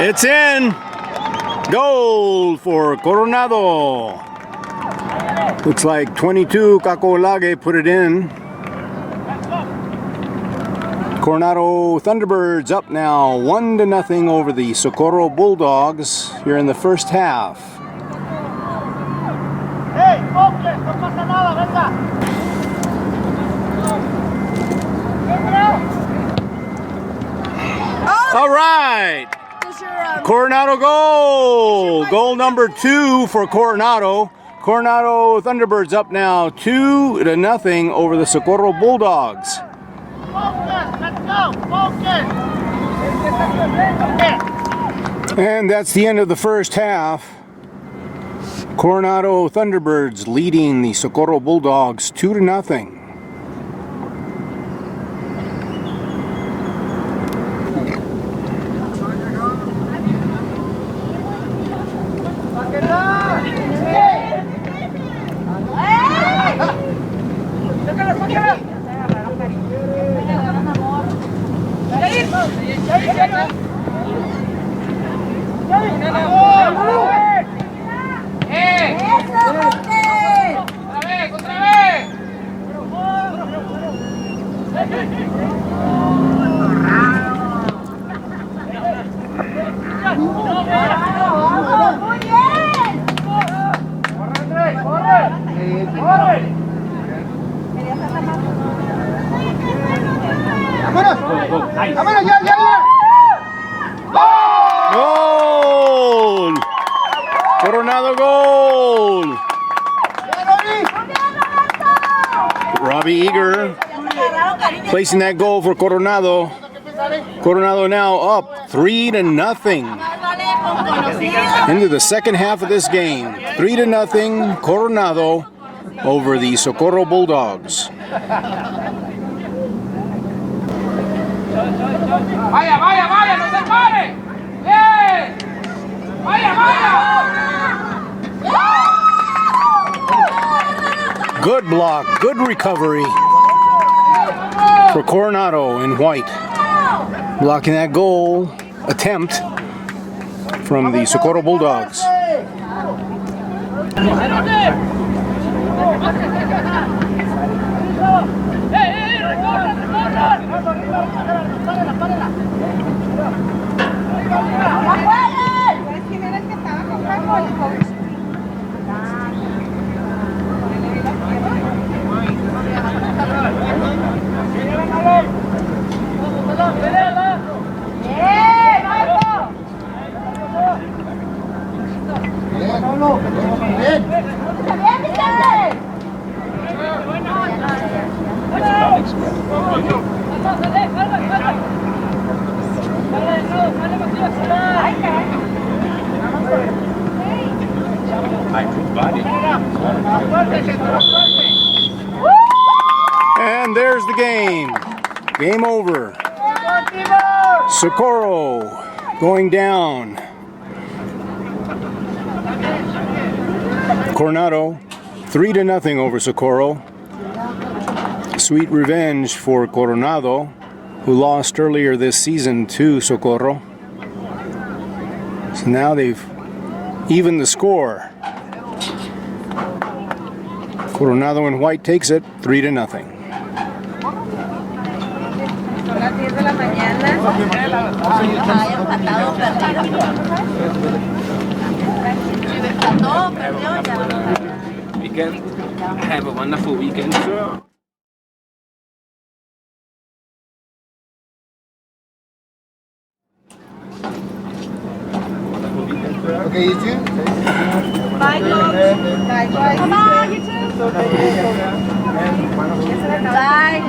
It's in. Goal for Coronado. Looks like 22, Caco Olague put it in. Coronado Thunderbirds up now 1-0 over the Socorro Bulldogs here in the first half. Hey, focus, no pasa nada, venga. All right. Coronado goal. Goal number 2 for Coronado. Coronado Thunderbirds up now 2-0 over the Socorro Bulldogs. Focus, let's go, focus. And that's the end of the first half. Coronado Thunderbirds leading the Socorro Bulldogs 2-0. Goal! Coronado goal! Robbie Eager placing that goal for Coronado. Coronado now up 3-0 into the second half of this game. 3-0 Coronado over the Socorro Bulldogs. Vaya, vaya, vaya, no se pare. Bien. Vaya, vaya. Good block, good recovery for Coronado in white. Blocking that goal attempt from the Socorro Bulldogs. And there's the game. Game over. Socorro going down. Coronado 3-0 over Socorro. Sweet revenge for Coronado, who lost earlier this season to Socorro. So now they've evened the score. Coronado in white takes it 3-0. Son las 10 de la mañana. Weekend. Have a wonderful weekend, sir. Okay, you too? Bye, Coach. Bye, bye. Bye, you too. Bye.